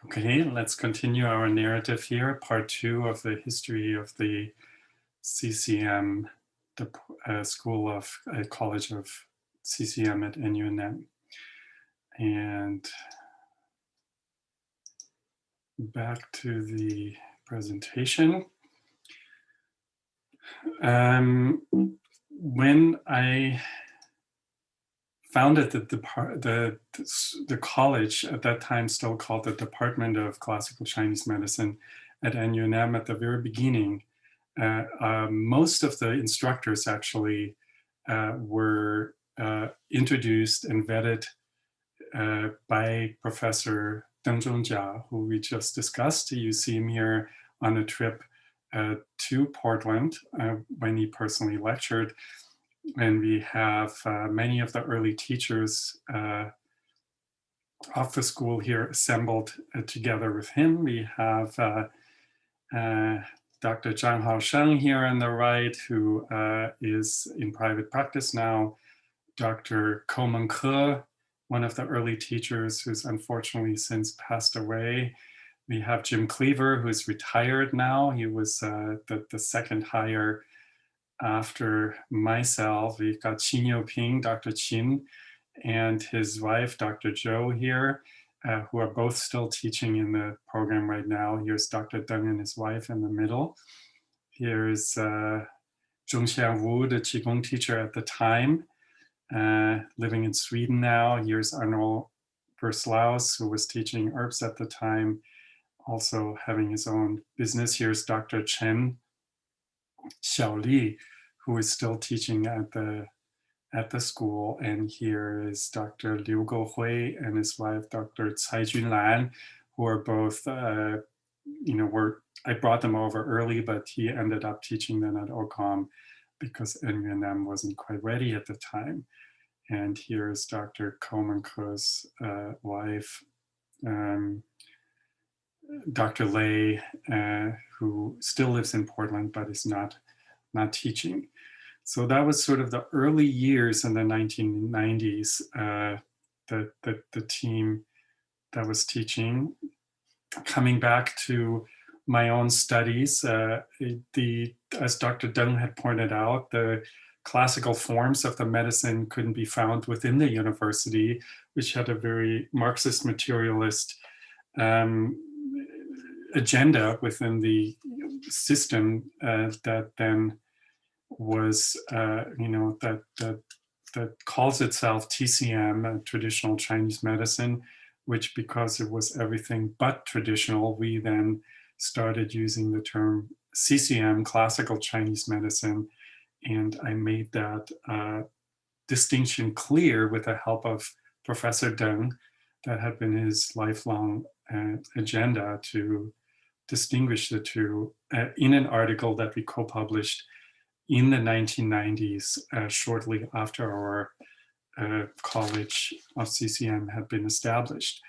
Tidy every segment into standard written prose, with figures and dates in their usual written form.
Okay, let's continue our narrative here, part two of the history of the CCM, the School of College of CCM at NUNM. And back to the presentation. When I founded the college, at that time still called the Department of Classical Chinese Medicine at NUNM, at the very beginning, most of the instructors actually were introduced and vetted by Professor Deng Zhongjia, who we just discussed. You see him here on a trip to Portland when he personally lectured. And we have many of the early teachers of the school here assembled together with him. We have Dr. Zhang Haosheng here on the right, who is in private practice now. Dr. Ko Meng-ke, one of the early teachers who's unfortunately since passed away. We have Jim Cleaver, who's retired now. He was the second hire after myself. We've got Qin Youping, Dr. Qin, and his wife, Dr. Zhou here, who are both still teaching in the program right now. Here's Dr. Deng and his wife in the middle. Here's Zhongxian Wu, the Qigong teacher at the time, living in Sweden now. Here's Arnold Verslaus, who was teaching herbs at the time, also having his own business. Here's Dr. Chen Xiaoli, who is still teaching at the school. And here is Dr. Liu Gohui and his wife, Dr. Cai Junlan, who are both, I brought them over early, but he ended up teaching them at OCOM because NUNM wasn't quite ready at the time. And here's Dr. Ko Meng-ke's wife, Dr. Lei, who still lives in Portland, but is not teaching. So that was sort of the early years in the 1990s, the team that was teaching. Coming back to my own studies, as Dr. Deng had pointed out, the classical forms of the medicine couldn't be found within the university, which had a very Marxist materialist agenda within the system that then was, that calls itself TCM, traditional Chinese medicine, which, because it was everything but traditional, we then started using the term CCM, classical Chinese medicine. And I made that distinction clear with the help of Professor Deng. That had been his lifelong agenda, to distinguish the two in an article that we co-published in the 1990s, shortly after our College of CCM had been established.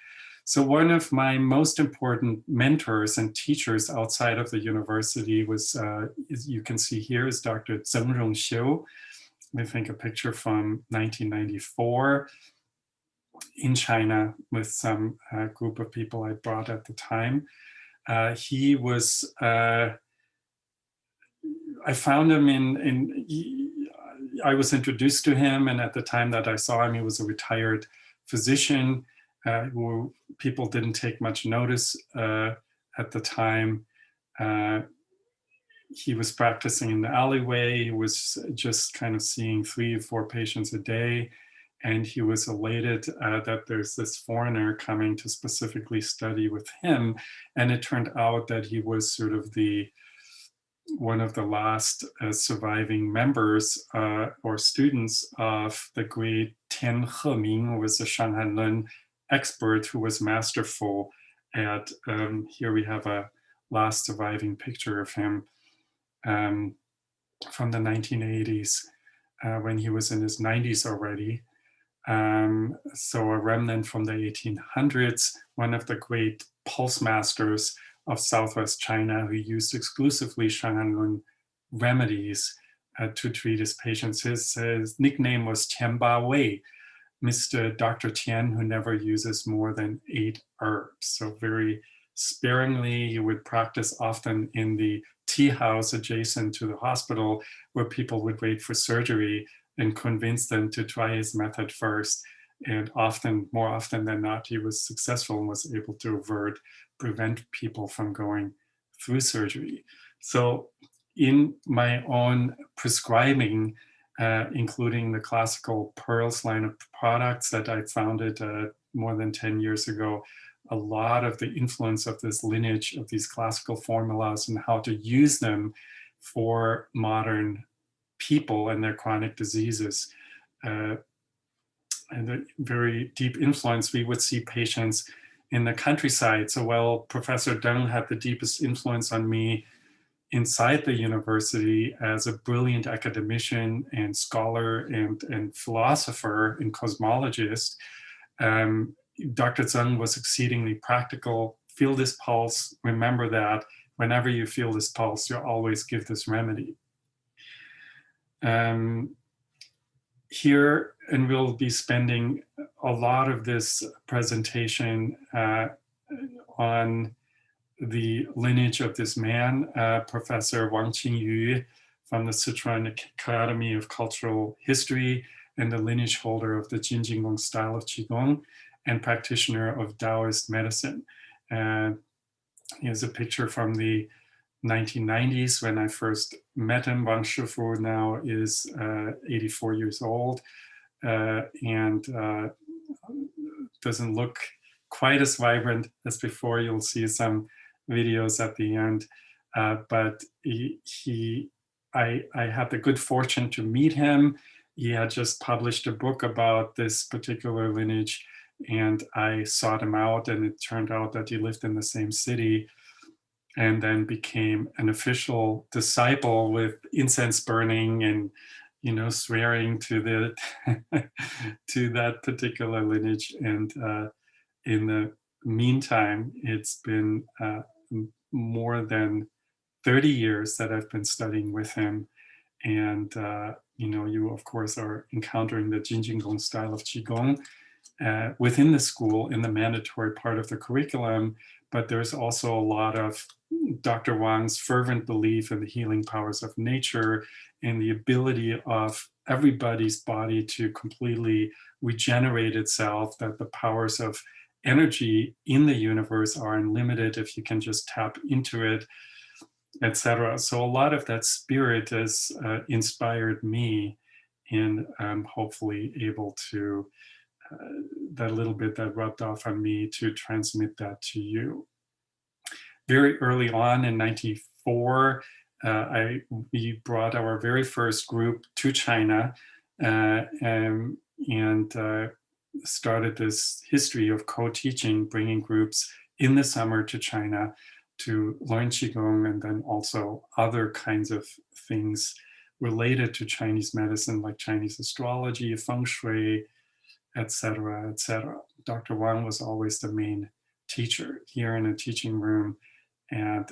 So one of my most important mentors and teachers outside of the university was, you can see here, is Dr. Zeng Rongxiu. I think a picture from 1994 in China with some group of people I brought at the time. He was, I found him I was introduced to him, and at the time that I saw him, he was a retired physician who people didn't take much notice at the time. He was practicing in the alleyway. He was just kind of seeing 3 or 4 patients a day. And he was elated that there's this foreigner coming to specifically study with him. And it turned out that he was sort of one of the last surviving members or students of the great Tian Heming, who was a Shanghanlun expert who was masterful at, here we have a last surviving picture of him from the 1980s when he was in his 90s already. So a remnant from the 1800s, one of the great pulse masters of Southwest China, who used exclusively Shanghanlun remedies to treat his patients. His nickname was Qianba Wei, Mr. Dr. Tian, who never uses more than 8 herbs. So very sparingly, he would practice often in the tea house adjacent to the hospital where people would wait for surgery, and convince them to try his method first. And often, more often than not, he was successful and was able to prevent people from going through surgery. So in my own prescribing, including the classical Pearls line of products that I founded more than 10 years ago, a lot of the influence of this lineage of these classical formulas and how to use them for modern people and their chronic diseases. Uh, and a very deep influence. We would see patients in the countryside. So while Professor Deng had the deepest influence on me inside the university as a brilliant academician and scholar and philosopher and cosmologist, Dr. Zeng was exceedingly practical. Feel this pulse. Remember that whenever you feel this pulse, you always give this remedy. Here, and we'll be spending a lot of this presentation on the lineage of this man, Professor Wang Qingyu from the Sichuan Academy of Cultural History, and the lineage holder of the Jinjinggong style of Qigong, and practitioner of Taoist medicine. Here's a picture from the 1990s when I first met him. Wang Shifu now is 84 years old and doesn't look quite as vibrant as before. You'll see some videos at the end, but I had the good fortune to meet him. He had just published a book about this particular lineage, and I sought him out, and it turned out that he lived in the same city, and then became an official disciple with incense burning and, you know, swearing to the to that particular lineage. And in the meantime, it's been more than 30 years that I've been studying with him. And you know, you of course are encountering the Jinjinggong style of Qigong within the school in the mandatory part of the curriculum, but there's also a lot of Dr. Wang's fervent belief in the healing powers of nature and the ability of everybody's body to completely regenerate itself, that the powers of energy in the universe are unlimited if you can just tap into it, etc. So a lot of that spirit has inspired me, and I'm hopefully able to that little bit that rubbed off on me to transmit that to you. Very early on in '94, we brought our very first group to China and started this history of co-teaching, bringing groups in the summer to China to learn Qigong, and then also other kinds of things related to Chinese medicine, like Chinese astrology, feng shui, etc., etc. Dr. Wang was always the main teacher here in a teaching room, and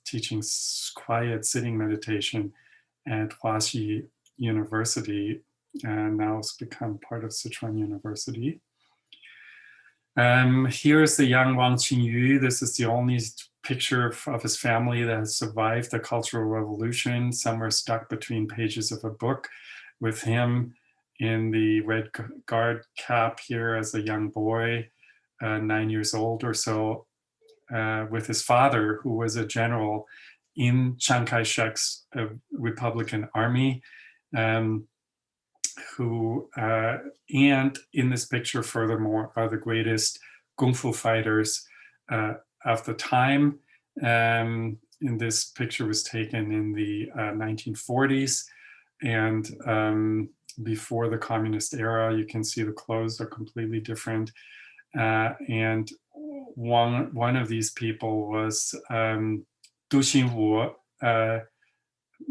teaching quiet sitting meditation at Huaxi University, and now it's become part of Sichuan University. Here's the young Wang Qingyu. This is the only picture of his family that has survived the Cultural Revolution, somewhere stuck between pages of a book, with him in the red guard cap here as a young boy, 9 years old or so, with his father, who was a general in Chiang Kai-shek's Republican Army, who, and in this picture, furthermore, are the greatest Kung Fu fighters of the time. And this picture was taken in the 1940s, and before the communist era. You can see the clothes are completely different. And one of these people was Du Xinwu,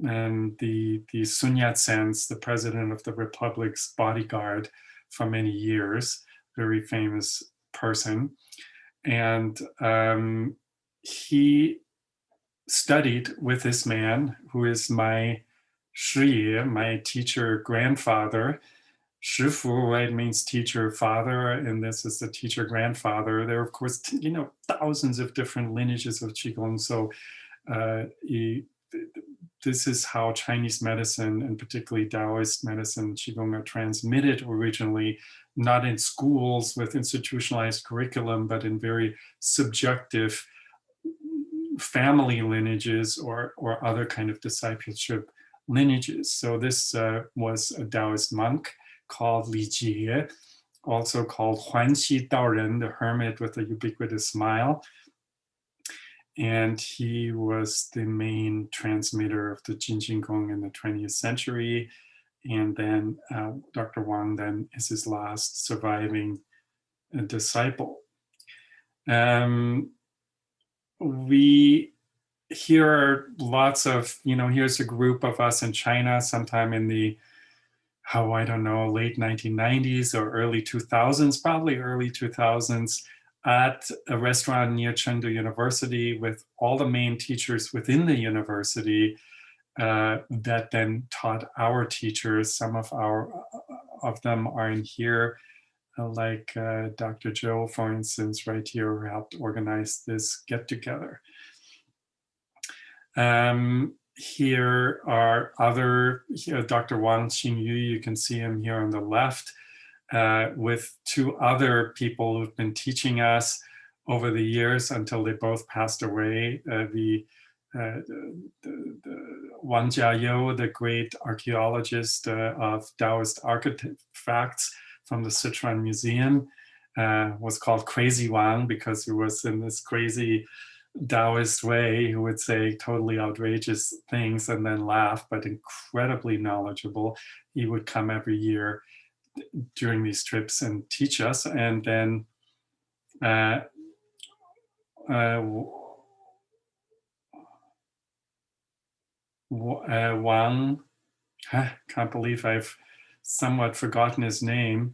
and the Sun Yat-sen's, the president of the Republic's bodyguard for many years, very famous person. And he studied with this man who is my Shi, my teacher grandfather, Shifu, right, means teacher father, and this is the teacher grandfather. There are, of course, thousands of different lineages of Qigong. So this is how Chinese medicine, and particularly Taoist medicine, Qigong, are transmitted originally, not in schools with institutionalized curriculum, but in very subjective family lineages or other kind of discipleship lineages. So this was a Taoist monk called Li Jie, also called Huanqi Daoren, the hermit with a ubiquitous smile. And he was the main transmitter of the Jin Jin Gong in the 20th century. And then Dr. Wang then is his last surviving disciple. We here are lots of, here's a group of us in China sometime in the, I don't know, late 1990s or early 2000s, probably early 2000s, at a restaurant near Chengdu University with all the main teachers within the university that then taught our teachers. Some of them are in here, like Dr. Joe, for instance, right here, who helped organize this get-together. Here are Dr. Wang Xingyu, you can see him here on the left, with two other people who've been teaching us over the years until they both passed away. Wang Jiayou, the great archaeologist of Taoist artifacts from the Sichuan Museum, was called Crazy Wang because he was in this crazy Taoist way, who would say totally outrageous things and then laugh, but incredibly knowledgeable. He would come every year during these trips and teach us. And then Wang, can't believe I've somewhat forgotten his name.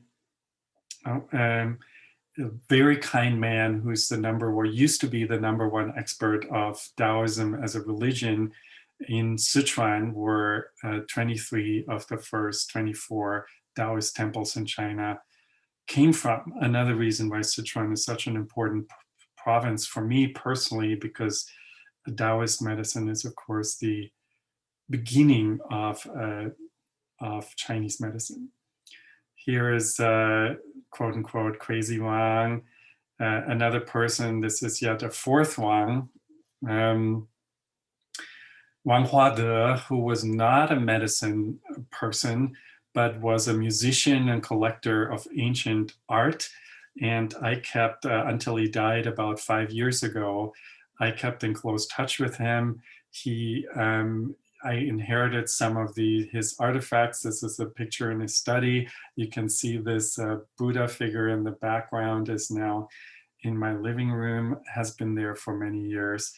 A very kind man who's used to be the #1 expert of Taoism as a religion in Sichuan, where 23 of the first 24 Taoist temples in China came from. Another reason why Sichuan is such an important province for me personally, because Taoist medicine is, of course, the beginning of Chinese medicine. Here is quote unquote Crazy Wang. Another person, this is yet a fourth Wang, Wang Huade, who was not a medicine person, but was a musician and collector of ancient art. And I kept, until he died about 5 years ago, I kept in close touch with him. I inherited some of his artifacts. This is a picture in his study. You can see this Buddha figure in the background is now in my living room, has been there for many years.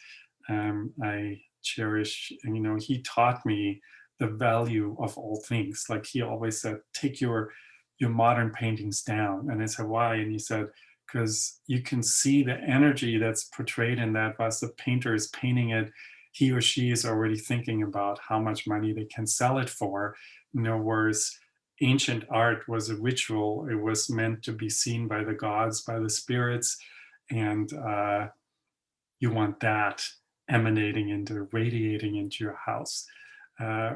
I cherish, he taught me the value of all things. Like he always said, take your modern paintings down. And I said, why? And he said, because you can see the energy that's portrayed in that. As the painter is painting it, he or she is already thinking about how much money they can sell it for. Whereas ancient art was a ritual. It was meant to be seen by the gods, by the spirits, and you want that radiating into your house.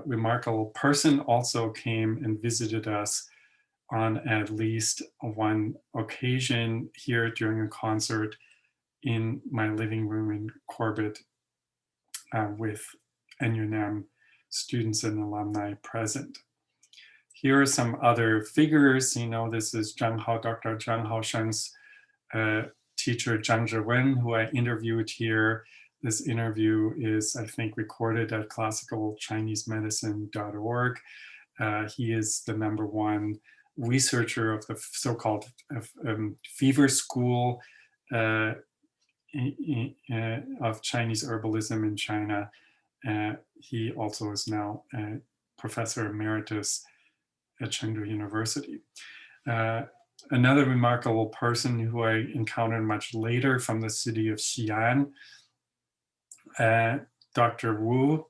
Remarkable person also came and visited us on at least one occasion here during a concert in my living room in Corbett with NUNM students and alumni present. Here are some other figures. This is Dr. Zhang Haosheng's teacher, Zhang Zhiwen, who I interviewed here. This interview is, I think, recorded at classicalchinesemedicine.org. He is the #1 researcher of the so-called fever school of Chinese herbalism in China. He also is now a professor emeritus at Chengdu University. Another remarkable person who I encountered much later from the city of Xi'an, Dr. Wu,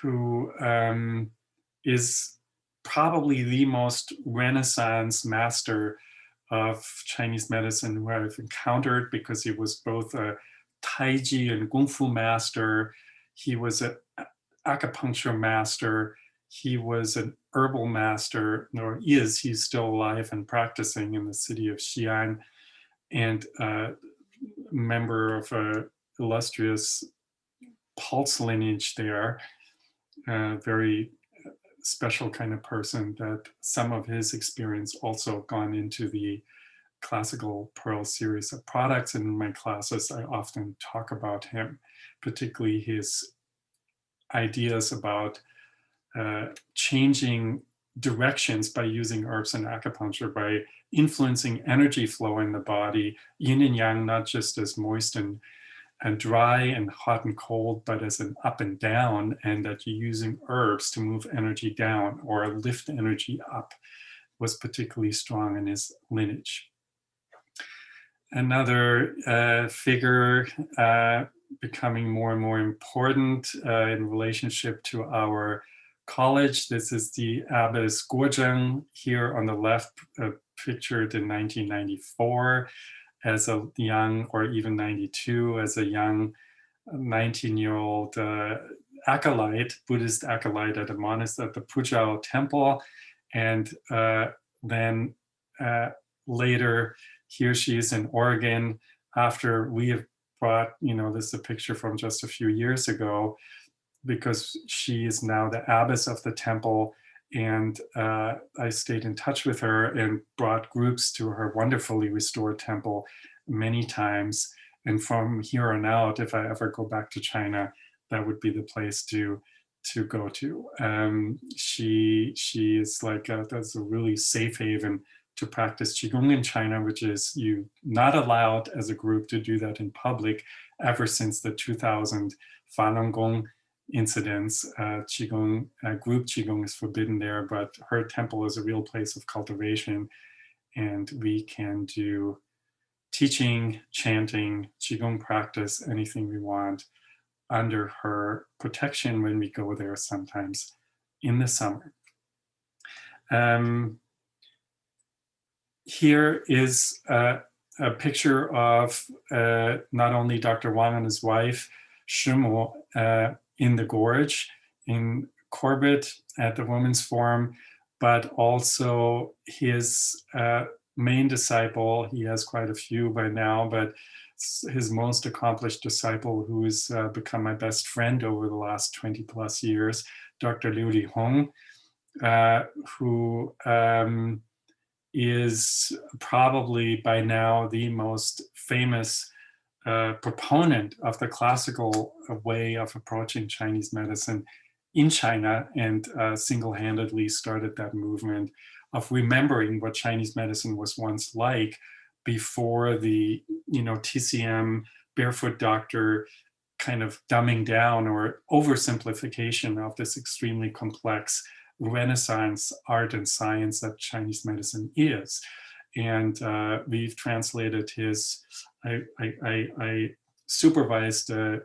who is probably the most Renaissance master of Chinese medicine who I've encountered, because he was both a Taiji and Kung Fu master. He was an acupuncture master. He was an herbal master, or is, he's still alive and practicing in the city of Xi'an, and member of a illustrious pulse lineage there, very special kind of person, that some of his experience also gone into the classical Pearl series of products. And in my classes, I often talk about him, particularly his ideas about changing directions by using herbs and acupuncture, by influencing energy flow in the body, yin and yang, not just as moist and dry and hot and cold, but as an up and down, and that you're using herbs to move energy down or lift energy up, was particularly strong in his lineage. Another figure becoming more and more important in relationship to our college. This is the Abbess Guozheng here on the left, pictured in 1994 as a young, or even 92, as a young 19-year-old acolyte, Buddhist acolyte at a monastery at the Puzhou temple. And then later, here she is in Oregon, after we have brought, this is a picture from just a few years ago, because she is now the abbess of the temple. And I stayed in touch with her and brought groups to her wonderfully restored temple many times. And from here on out, if I ever go back to China, that would be the place to go to. She is like that's a really safe haven to practice Qigong in China, which is you not allowed as a group to do that in public ever since the 2000 Falun Gong incidents. Qigong, group Qigong is forbidden there, but her temple is a real place of cultivation, and we can do teaching, chanting, Qigong practice, anything we want under her protection when we go there sometimes in the summer. Here is a picture of not only Dr. Wang and his wife, Shimu, in the gorge in Corbett at the Women's Forum, but also his main disciple. He has quite a few by now, but his most accomplished disciple, who has become my best friend over the last 20 plus years, Dr. Liu Lihong, who is probably by now the most famous proponent of the classical way of approaching Chinese medicine in China, and single-handedly started that movement of remembering what Chinese medicine was once like before the TCM barefoot doctor kind of dumbing down or oversimplification of this extremely complex Renaissance art and science that Chinese medicine is. And we've translated his, I supervised a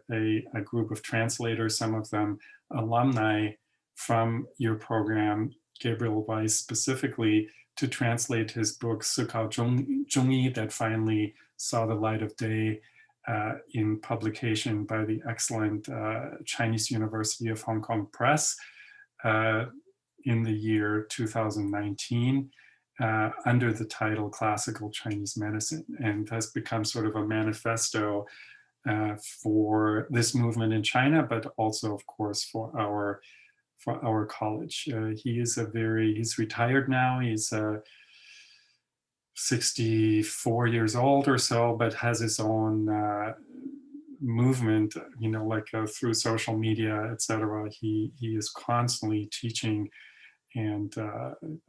group of translators, some of them alumni from your program, Gabriel Weiss specifically, to translate his book, Sikao Zhongyi, that finally saw the light of day in publication by the excellent Chinese University of Hong Kong Press in the year 2019. Under the title Classical Chinese Medicine, and has become sort of a manifesto for this movement in China, but also, of course, for our college. He's retired now. He's 64 years old or so, but has his own movement, through social media, etc. He is constantly teaching and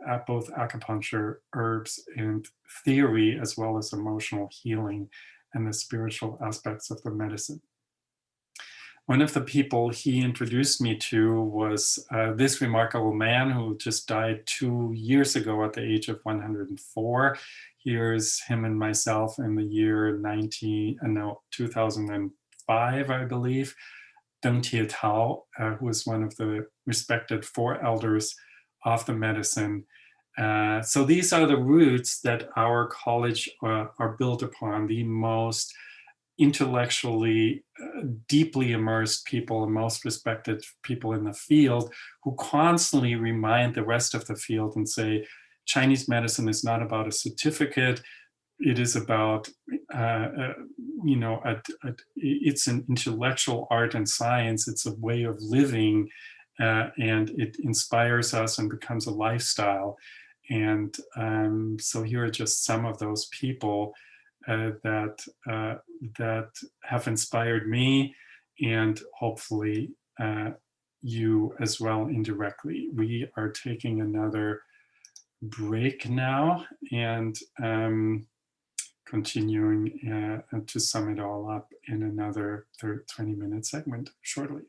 at both acupuncture, herbs, and theory, as well as emotional healing and the spiritual aspects of the medicine. One of the people he introduced me to was this remarkable man who just died 2 years ago at the age of 104. Here's him and myself in the year 2005, I believe. Deng Tietao, who was one of the respected four elders of the medicine. So these are the roots that our college are built upon, the most intellectually deeply immersed people and most respected people in the field, who constantly remind the rest of the field and say, Chinese medicine is not about a certificate. It is about, you know, it's an intellectual art and science. It's a way of living, and it inspires us and becomes a lifestyle. And so here are just some of those people that have inspired me, and hopefully you as well indirectly. We are taking another break now, and continuing to sum it all up in another 20-minute segment shortly.